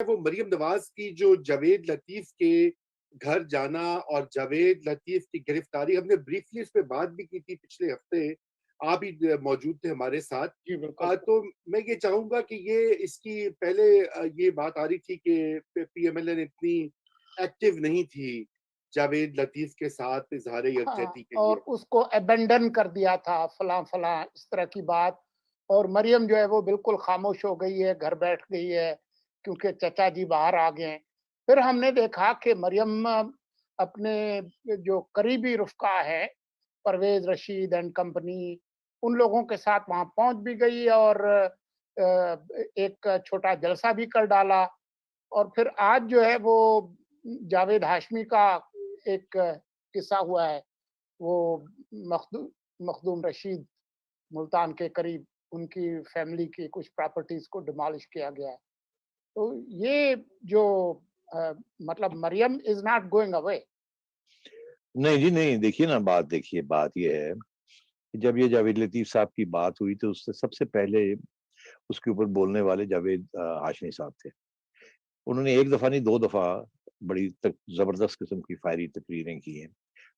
वो मरियम नवाज की जो जावेद लतीफ के घर जाना और जावेद लतीफ की गिरफ्तारी, हमने ब्रीफली इस पे बात भी की थी पिछले हफ्ते, आप भी मौजूद थे हमारे साथ। जी, बिल्कुल। तो मैं ये चाहूंगा कि ये इसकी पहले ये बात आ रही थी कि पीएमएलएन इतनी एक्टिव नहीं थी जावेद लतीफ के साथ इजहार हाँ, यकजहती के और लिए। उसको अबैंडन कर दिया था, फलाँ-फलाँ इस तरह की बात। और मरियम जो है वो बिल्कुल खामोश हो गई है, घर बैठ गई है, क्योंकि चचा जी बाहर आ गए हैं। फिर हमने देखा कि मरियम अपने जो करीबी रुफ़क़ा है, परवेज़ रशीद एंड कंपनी, उन लोगों के साथ वहाँ पहुँच भी गई और एक छोटा जलसा भी कर डाला। और फिर आज जो है वो जावेद हाशमी का एक किस्सा हुआ है, वो मखदू मखदूम रशीद मुल्तान के करीब उनकी फैमिली की कुछ प्रॉपर्टीज़ को डिमॉलिश किया गया है। तो ये जो अ, मतलब Maryam is not going away. नहीं जी नहीं, देखिए ना, बात ये है कि जब ये जावेद लतीफ साहब की बात हुई तो उससे सबसे पहले उसके ऊपर बोलने वाले जावेद हाशमी साहब थे। उन्होंने एक दफा नहीं, दो दफा बड़ी जबरदस्त किस्म की फायरी तकरीरें की हैं,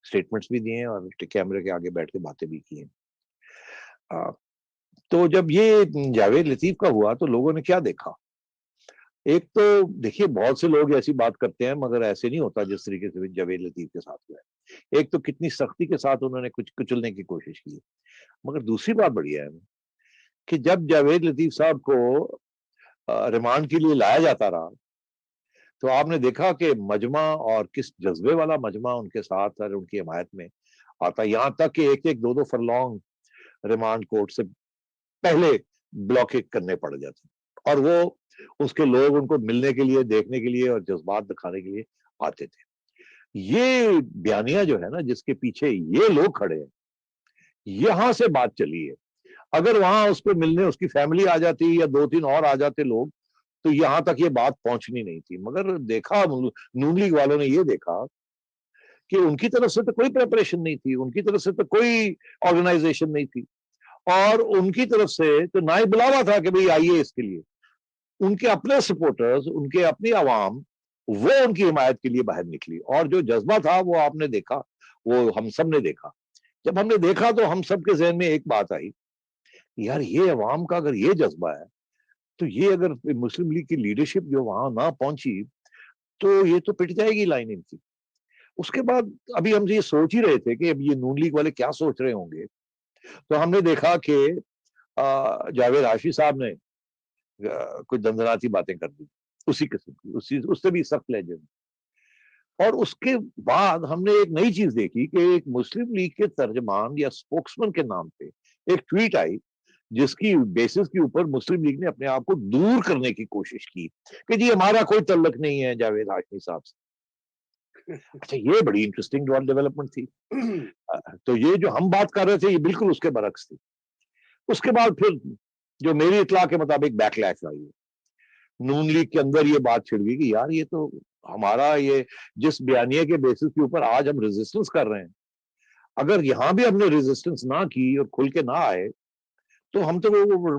स्टेटमेंट्स भी दिए हैं और कैमरे के आगे बैठ के बातें भी की हैं। आ, तो जब ये जावेद लतीफ का हुआ तो लोगों ने क्या देखा? एक तो देखिए, बहुत से लोग ऐसी बात करते हैं मगर ऐसे नहीं होता जिस तरीके से जावेद लतीफ के साथ हुआ है। एक तो कितनी सख्ती के साथ उन्होंने कुछ कुचलने की कोशिश की, मगर दूसरी बात बढ़िया है कि जब जावेद लतीफ साहब को रिमांड के लिए लाया जाता रहा तो आपने देखा कि मजमा और किस जज्बे वाला मजमा उनके साथ और उनकी हिमायत में आता, यहाँ तक कि एक एक दो दो फरलॉन्ग रिमांड कोर्ट से पहले ब्लॉकेट करने पड़ जाते और वो उसके लोग उनको मिलने के लिए, देखने के लिए और जज्बात दिखाने के लिए आते थे। ये बयानिया जो है ना, जिसके पीछे ये लोग खड़े हैं, यहां से बात चली है। अगर वहां उसको मिलने उसकी फैमिली आ जाती या दो तीन और आ जाते लोग तो यहां तक ये बात पहुंचनी नहीं थी। मगर देखा नून लीग वालों ने ये देखा कि उनकी तरफ से तो कोई प्रिपरेशन नहीं थी, उनकी तरफ से तो कोई ऑर्गेनाइजेशन नहीं थी और उनकी तरफ से तो ना ही बुलावा था कि भाई आइए इसके लिए। उनके अपने सपोर्टर्स, उनके अपनी आवाम, वो उनकी हिमायत के लिए बाहर निकली और जो जज्बा था वो आपने देखा, वो हम सब ने देखा। जब हमने देखा तो हम सब के जहन में एक बात आई, यार ये अवाम का अगर ये जज्बा है तो ये अगर मुस्लिम लीग की लीडरशिप जो वहां ना पहुंची तो ये तो पिट जाएगी लाइन इनकी। उसके बाद अभी हम ये सोच ही रहे थे कि अब ये नून लीग वाले क्या सोच रहे होंगे, तो हमने देखा कि जावेद हाशमी साहब ने कुछ दंदनाती बातें कर दी उसी किस्म की, उसी उससे भी सख्त लहजे में। और उसके बाद हमने एक नई चीज देखी कि एक मुस्लिम लीग के तर्जमान या स्पोक्समैन के नाम पे एक ट्वीट आई जिसकी बेसिस के ऊपर मुस्लिम लीग ने अपने आप को दूर करने की कोशिश की कि जी हमारा कोई तल्लक नहीं है जावेद हाशमी साहब से। अच्छा, ये बड़ी इंटरेस्टिंग डेवलपमेंट थी। तो ये जो हम बात कर रहे थे ये बिल्कुल उसके बरक्स थी। उसके बाद फिर जो मेरी इत्तला के मुताबिक बैकलैश आई, नून लीग के अंदर ये बात छिड़ गई कि यार ये तो हमारा ये जिस बयानिया के बेसिस के ऊपर आज हम रेजिस्टेंस कर रहे हैं, अगर यहां भी हमने रेजिस्टेंस ना की और खुल के ना आए तो हम तो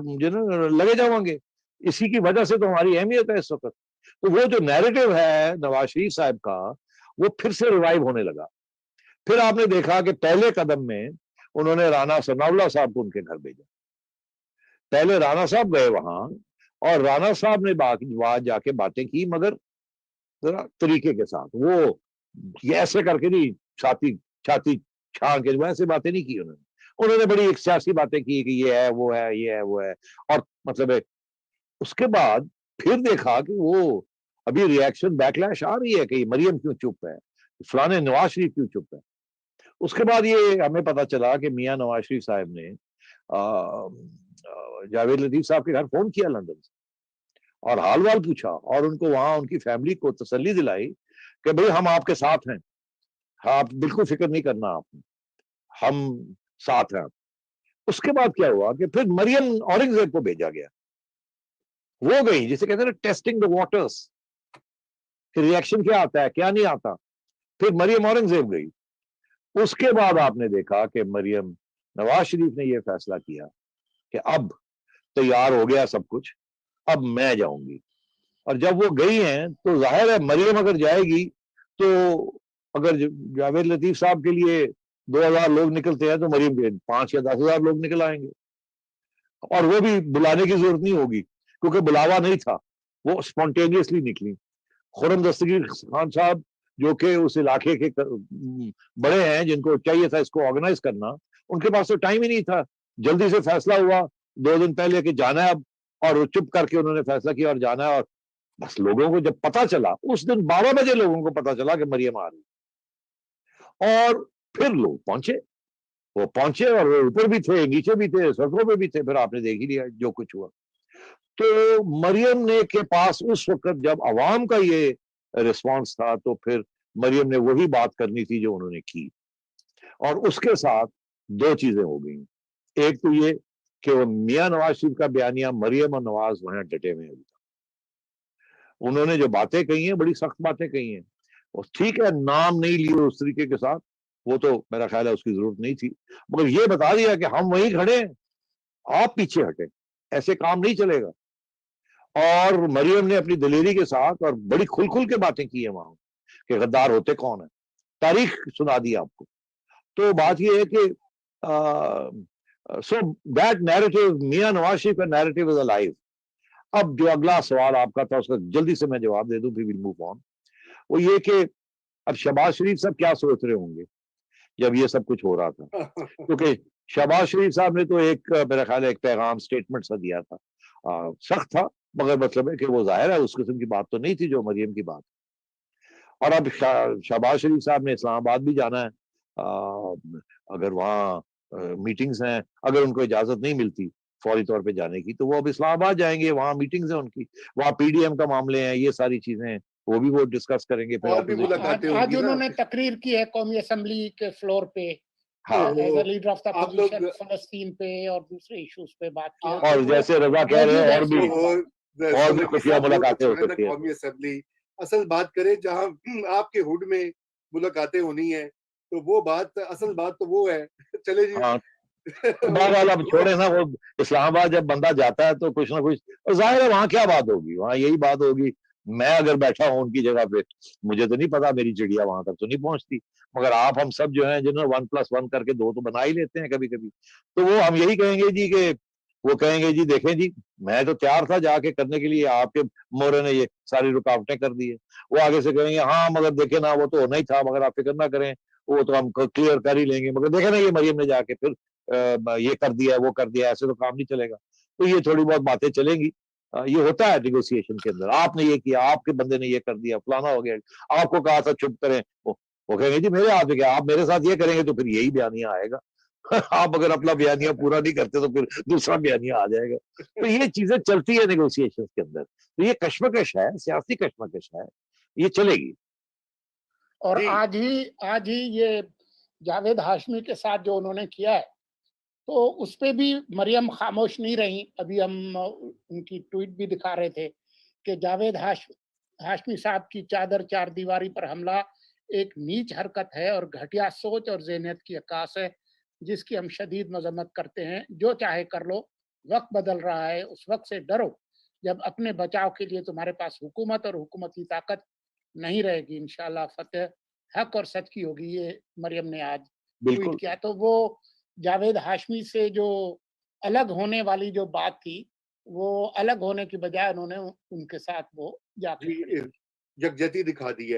मुझे ना लगे जाएंगे। इसी की वजह से तो हमारी अहमियत है इस वक्त। तो वो जो नैरेटिव है नवाज शरीफ साहब का, वो फिर से रिवाइव होने लगा। फिर आपने देखा कि पहले कदम में उन्होंने राना सनाउल्लाह साहब को उनके घर भेजा। पहले राना साहब गए वहां और राना साहब ने वहां जाके बातें की, मगर जरा तरीके के साथ। वो ये ऐसे करके नहीं, छाती छाती छा के वैसे बातें नहीं की उन्होंने। उन्होंने बड़ी एक सियासी बातें की कि ये है वो है, ये है वो है। और मतलब है, उसके बाद फिर देखा कि वो अभी रिएक्शन बैकलैश आ रही है कि मरियम क्यों चुप है, फलाने नवाज शरीफ क्यों चुप है। उसके बाद ये हमें पता चला कि मियां नवाज शरीफ साहब ने जावेद लतीफ साहब के घर फोन किया लंदन से और हाल वाल पूछा और उनको वहां उनकी फैमिली को तसल्ली दिलाई कि भाई हम आपके साथ हैं, आप बिल्कुल फिक्र नहीं करना, आप हम साथ हैं। उसके बाद क्या हुआ कि फिर मरियम औरंगजेब को भेजा गया। वो गई, जिसे कहते हैं ना टेस्टिंग द वाटर्स, कि रिएक्शन क्या आता है क्या नहीं आता। फिर मरियम औरंगजेब गई। उसके बाद आपने देखा कि मरियम नवाज शरीफ ने यह फैसला किया कि अब तैयार हो गया सब कुछ, अब मैं जाऊंगी। और जब वो गई हैं तो जाहिर है मरियम अगर जाएगी तो अगर जावेद लतीफ साहब के लिए 2000 लोग निकलते हैं तो मरियम के 5 या 10,000 लोग निकल आएंगे, और वो भी बुलाने की जरूरत नहीं होगी क्योंकि बुलावा नहीं था, वो स्पॉन्टेनियसली निकली। खुर्रम दस्तगीर खान साहब जो कि उस इलाके के बड़े हैं, जिनको चाहिए था इसको ऑर्गेनाइज करना, उनके पास तो टाइम ही नहीं था। जल्दी से फैसला हुआ 2 दिन पहले कि जाना है अब, और वो चुप करके उन्होंने फैसला किया और जाना है। और बस लोगों को जब पता चला, उस दिन 12 बजे लोगों को पता चला कि मरियम आ रही, और फिर लोग पहुंचे। वो पहुंचे और वो ऊपर भी थे, नीचे भी थे, सड़कों पे भी थे। फिर आपने देख ही लिया जो कुछ हुआ। तो मरियम ने के पास उस वक्त जब अवाम का ये रिस्पांस था, तो फिर मरियम ने वही बात करनी थी जो उन्होंने की। और उसके साथ 2 चीजें हो गई। एक तो ये कि वो मियां नवाज शरीफ का बयानिया, मरियम और नवाज वहां डटे हुए हैं। उन्होंने जो बातें कही हैं, बड़ी सख्त बातें कही हैं। और ठीक है, नाम नहीं लिए उस तरीके के साथ, वो तो मेरा ख्याल है उसकी जरूरत नहीं थी, मगर ये बता दिया कि हम वहीं खड़े हैं, आप पीछे हटे, ऐसे काम नहीं चलेगा। और मरियम ने अपनी दलेरी के साथ और बड़ी खुल खुल के बातें की है वहां कि गद्दार होते कौन है, तारीख सुना दी आपको। तो बात यह है कि सो दैट नैरेटिव, मियां नवाज शरीफ का नैरेटिव इज अलाइव। अब जो अगला सवाल आपका था उसका जल्दी से मैं जवाब दे दूं, फिर विल मूव ऑन। वो ये कि अब शहबाज शरीफ साहब क्या सोच रहे होंगे जब ये सब कुछ हो रहा था, क्योंकि शहबाज शरीफ साहब ने तो एक मेरा ख्याल है एक पैगाम, स्टेटमेंट सा दिया था, सख्त था, मगर मतलब है कि वो जाहिर है उस किस्म की बात तो नहीं थी जो मरियम की बात। और अब शहबाज शरीफ साहब ने इस्लामाबाद भी जाना है, अगर वहाँ मीटिंग्स हैं, अगर उनको इजाजत नहीं मिलती फौरी तौर पे जाने की, तो वो अब इस्लामाबाद जाएंगे, वहाँ मीटिंग्स हैं उनकी, वहाँ पीडीएम का मामले हैं, ये सारी चीजें हैं, वो भी वो डिस्कस करेंगे। फिर और भी ऑपोजिशन, मुलाकातें आज होंगी ना। उन्होंने तकरीर की है कौमी असेंबली के फ्लोर पे, हाँ, as a leader of the आप लोग अपोजिशन, फलस्तीन पे और दूसरे इश्यूज पे बात की है। आप तो और लोग जैसे रजा कह रहे मौजूद हैं है और भी इस्लामाबाद। सुन रखी खुफिया साहब, वो तो मुलाकातें हो छोड़े ना सकती है। कौमी असेंबली, असल बात करें जहां आपके हुड में मुलाकातें होनी है, तो वो बात, असल बात तो वो है। चले जी। हाँ, बात वाला अब छोड़े ना, वो इस्लामाबाद जब बंदा जाता है तो कुछ ना कुछ, और जाहिर है वहां क्या बात होगी, वहां यही बात होगी। मैं अगर बैठा हूं उनकी जगह पे, मुझे तो नहीं पता, मेरी चिड़िया वहां तक तो नहीं पहुंचती, मगर आप हम सब जो हैं जिन्होंने 1+1 करके 2 तो बना ही लेते हैं कभी कभी, तो वो हम यही कहेंगे जी कि, वो कहेंगे जी देखें जी, मैं तो तैयार था जाके करने के लिए, आपके मोरे ने ये सारी रुकावटें कर दी है। वो आगे से कहेंगे हाँ मगर देखे ना, वो तो होना ही था, मगर आप फिक्र ना करें, वो तो हम क्लियर कर ही लेंगे, मगर देखे ना ये मरियम ने जाके फिर ये कर दिया, वो कर दिया, ऐसे तो काम नहीं चलेगा। तो ये थोड़ी बहुत बातें चलेंगी। ये होता है नेगोशिएशन के अंदर, आपने ये किया, आपके बंदे ने ये कर दिया, फलाना हो गया, आपको कहा था चुप करें, वो कहेंगे जी मेरे हाथ में क्या, आप मेरे साथ ये करेंगे तो फिर यही बयानिया आएगा। आप अगर अपना बयानिया पूरा नहीं करते तो फिर दूसरा बयानिया आ जाएगा। तो ये चीजें चलती है नेगोशिएशन के अंदर, तो ये कश्मकश है, सियासी कश्मकश है, ये चलेगी। और जी। आज ही ये जावेद हाशमी के साथ जो उन्होंने किया है, तो उस पे भी मरियम खामोश नहीं रही। अभी हम उनकी ट्वीट भी दिखा रहे थे कि जावेद हाशमी साहब की चादर चार दीवारी पर हमला एक नीच हरकत है और घटिया सोच और ज़हनियत की अक्कास है, जिसकी हम शदीद मजम्मत करते हैं। जो चाहे कर लो, वक्त बदल रहा है, उस वक्त से डरो जब अपने बचाव के लिए तुम्हारे पास हुकूमत और हुकूमत की ताकत नहीं रहेगी। इंशाल्लाह फतेह हक और सच की होगी। ये मरियम ने आज ट्वीट बिल्कुल। किया। तो वो जावेद हाशमी से जो अलग होने वाली जो बात थी, वो अलग होने की बजाय उन्होंने उनके साथ वो जाके खड़ी जी, की। यकजहती दिखा दी है।